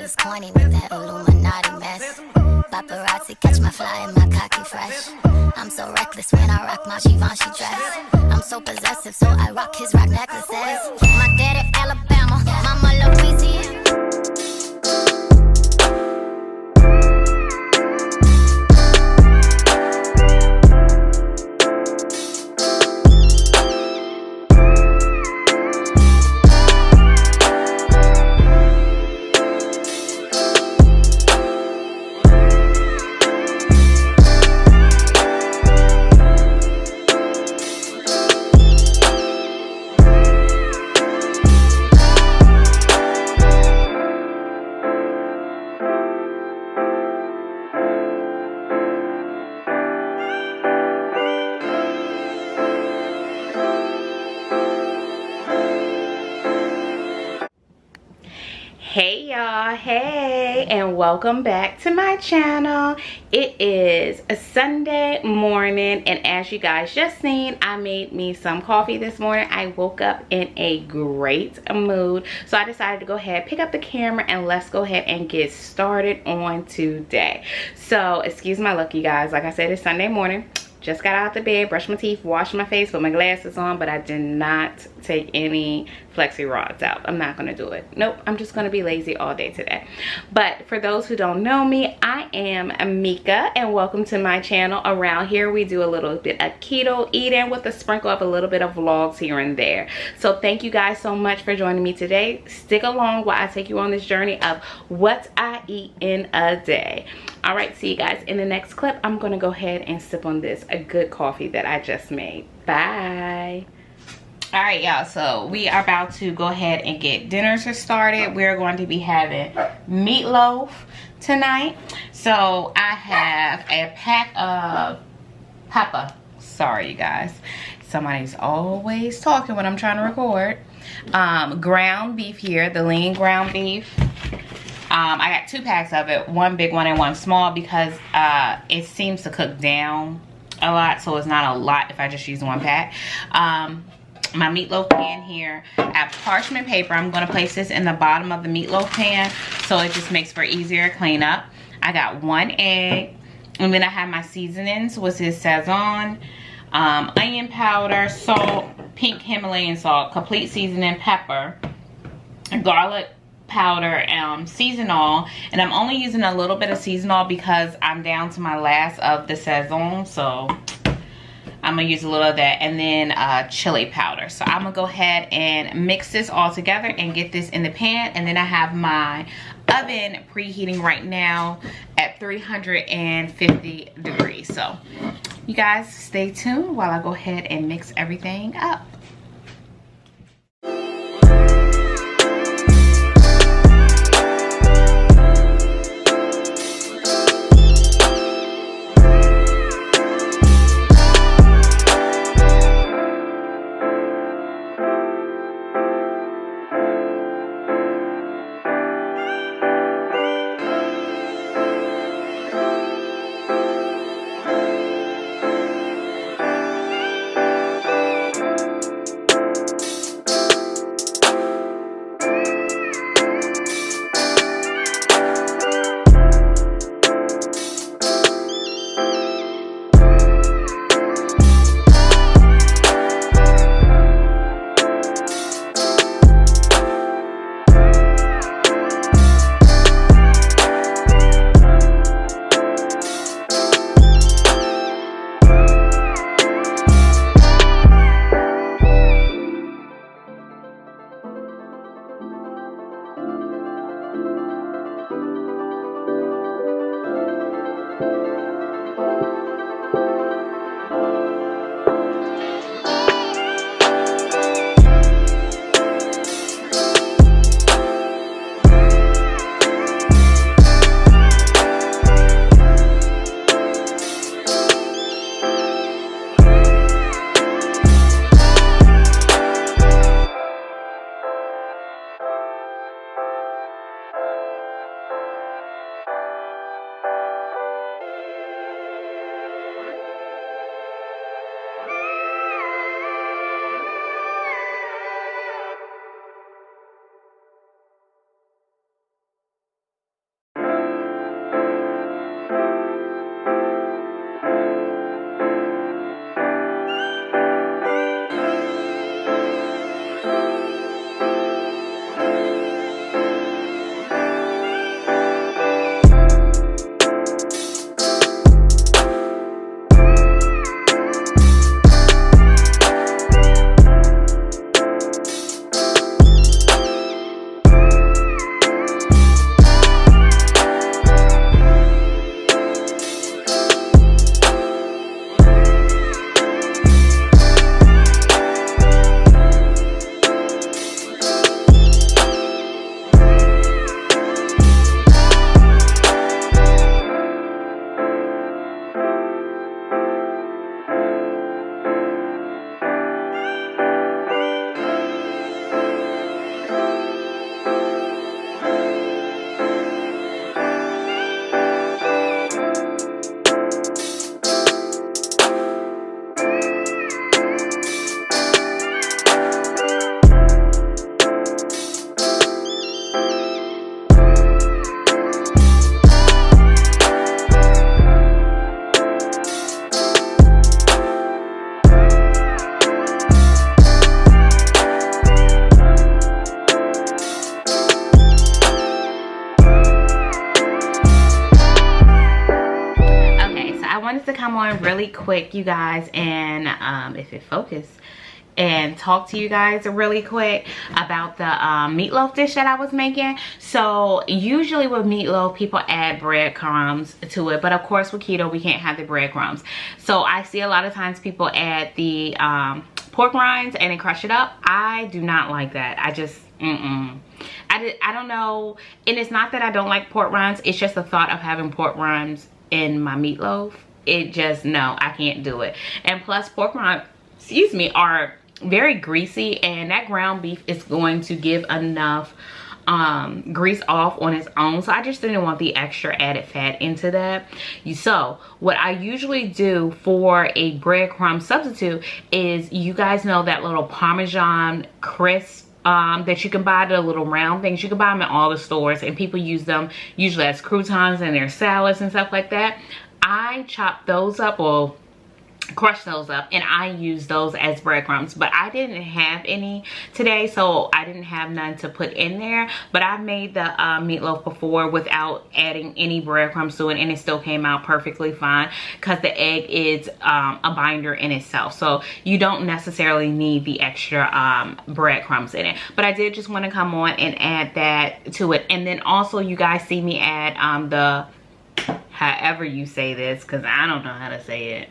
is corny with that Illuminati mess. Paparazzi catch my fly and my cocky fresh. I'm so reckless when I rock my Givenchy dress. I'm so possessive, so I rock his rock necklaces. My daddy Alabama, mama Louisiana. Hey y'all, hey, and welcome back to my channel. It is a Sunday morning, and as you guys just seen, I made me some coffee this morning. I woke up in a great mood, so I decided to go ahead, pick up the camera, and let's go ahead and get started on today. So excuse my look, you guys. Like I said, it's Sunday morning. Just got out the bed, brushed my teeth, washed my face, put my glasses on, but I did not take any flexi rods out. I'm not gonna do it. Nope, I'm just gonna be lazy all day today. But for those who don't know me, I am Mika, and welcome to my channel. Around here, we do a little bit of keto eating with a sprinkle of a little bit of vlogs here and there. So thank you guys so much for joining me today. Stick along while I take you on this journey of what I eat in a day. All right, see you guys in the next clip. I'm gonna go ahead and sip on this, a good coffee that I just made. Bye. All right, y'all, so we are about to go ahead and get dinner started. We're going to be having meatloaf tonight. So I have a pack of pepper. Sorry, you guys. Somebody's always talking when I'm trying to record. Ground beef here, the lean ground beef. I got 2 packs of it, one big one and one small, because it seems to cook down a lot, so it's not a lot if I just use 1 pack. My meatloaf pan here, I have parchment paper. I'm going to place this in the bottom of the meatloaf pan so it just makes for easier cleanup. I got 1 egg, and then I have my seasonings, which is Sazon, onion powder, salt, pink Himalayan salt, complete seasoning, pepper, garlic powder, seasonal, and I'm only using a little bit of seasonal because I'm down to my last of the Sazon, so I'm gonna use a little of that, and then chili powder. So I'm gonna go ahead and mix this all together and get this in the pan, and then I have my oven preheating right now at 350 degrees. So you guys stay tuned while I go ahead and mix everything up. come on really quick, you guys, and if it focused, and talk to you guys really quick about the meatloaf dish that I was making. So usually with meatloaf, people add breadcrumbs to it, but of course with keto, we can't have the breadcrumbs. So I see a lot of times people add the pork rinds and then crush it up. I do not like that. I just, I don't know. And it's not that I don't like pork rinds. It's just the thought of having pork rinds in my meatloaf. It just, no, I can't do it. And plus pork rinds, excuse me, are very greasy, and that ground beef is going to give enough grease off on its own. So I just didn't want the extra added fat into that. So what I usually do for a breadcrumb substitute is, you guys know that little Parmesan crisp that you can buy, the little round things. You can buy them in all the stores, and people use them usually as croutons in their salads and stuff like that. I chop those up, or crush those up, and I use those as breadcrumbs, but I didn't have any today, so I didn't have none to put in there. But I've made the meatloaf before without adding any breadcrumbs to it, and it still came out perfectly fine, because the egg is a binder in itself, so you don't necessarily need the extra breadcrumbs in it. But I did just want to come on and add that to it. And then also, you guys see me add the, however you say this, because I don't know how to say it,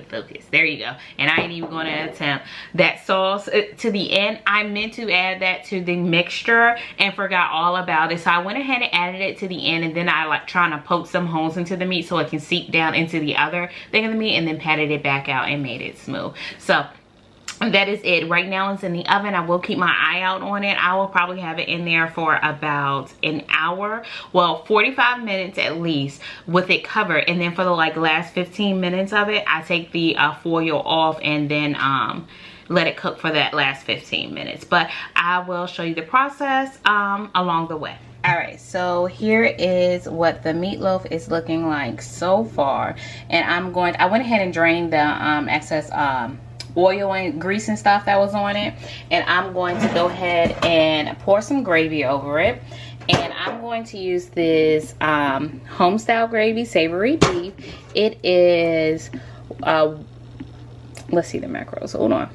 focus, there you go. And I ain't even going to attempt that sauce to the end. I meant to add that to the mixture and forgot all about it, so I went ahead and added it to the end, and then I like trying to poke some holes into the meat so it can seep down into the other thing of the meat, and then patted it back out and made it smooth. So that is it. Right now it's in the oven. I will keep my eye out on it. I will probably have it in there for about an hour, well 45 minutes at least, with it covered. And then for the like last 15 minutes of it, I take the foil off and then let it cook for that last 15 minutes. But I will show you the process along the way. All right, so here is what the meatloaf is looking like so far. And I went ahead and drained the excess oil and grease and stuff that was on it, and I'm going to go ahead and pour some gravy over it. And I'm going to use this home style gravy, savory beef. It is let's see the macros, hold on,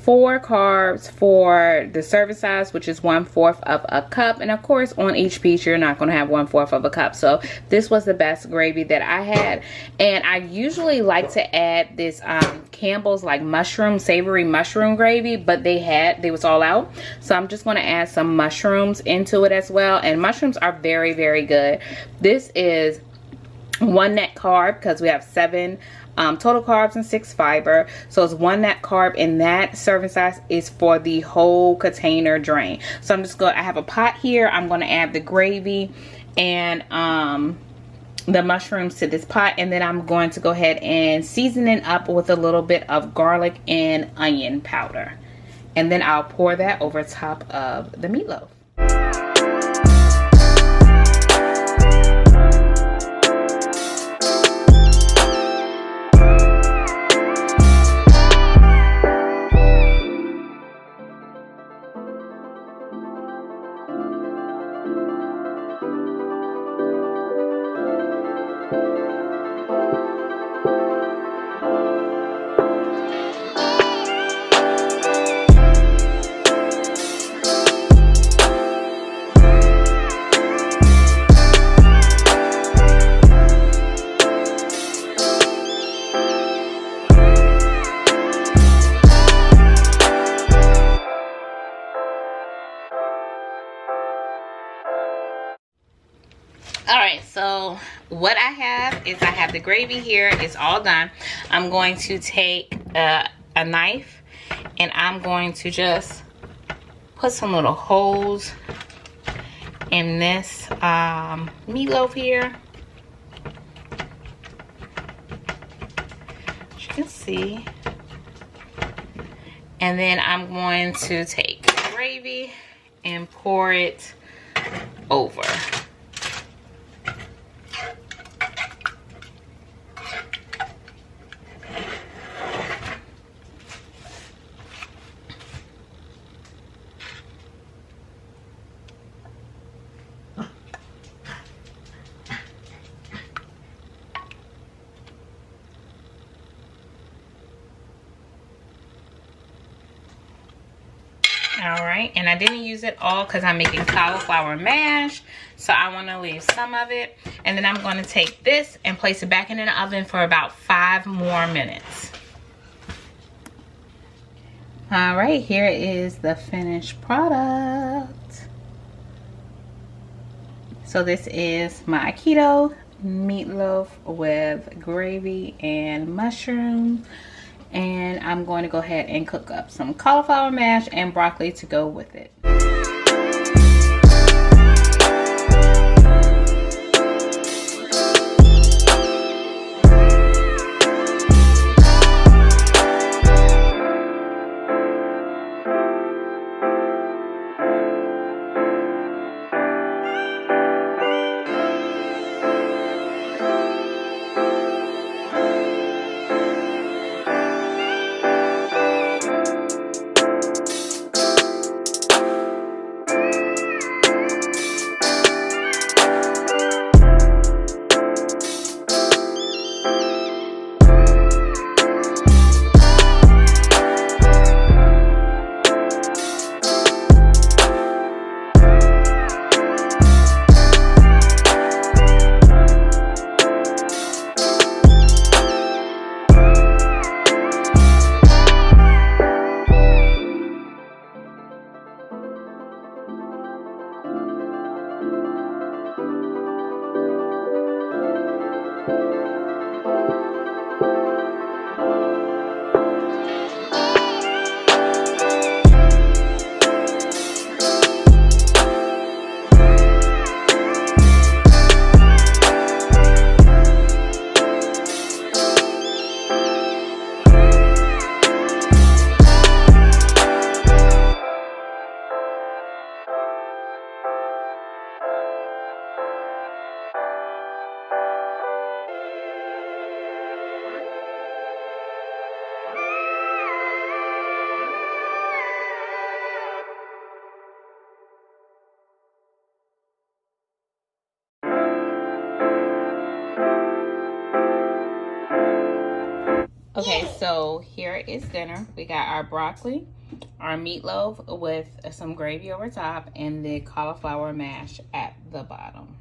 4 carbs for the serving size, which is 1/4 of a cup. And of course, on each piece, you're not going to have 1/4 of a cup. So this was the best gravy that I had. And I usually like to add this Campbell's like mushroom, savory mushroom gravy, but they was all out. So I'm just going to add some mushrooms into it as well. And mushrooms are very, very good. This is 1 net carb, because we have 7 total carbs and 6 fiber, so it's 1 net carb, and that serving size is for the whole container drain. So I'm just going, I have a pot here. I'm going to add the gravy and the mushrooms to this pot, and then I'm going to go ahead and season it up with a little bit of garlic and onion powder, and then I'll pour that over top of the meatloaf. Alright, so what I have is I have the gravy here. It's all done. I'm going to take a knife, and I'm going to just put some little holes in this meatloaf here. As you can see. And then I'm going to take gravy and pour it over. right? And I didn't use it all because I'm making cauliflower mash, so I want to leave some of it. And then I'm going to take this and place it back in the oven for about 5 more minutes. All right, here is the finished product. So this is my keto meatloaf with gravy and mushrooms. And I'm going to go ahead and cook up some cauliflower mash and broccoli to go with it. Okay, so here is dinner. We got our broccoli, our meatloaf with some gravy over top, and the cauliflower mash at the bottom.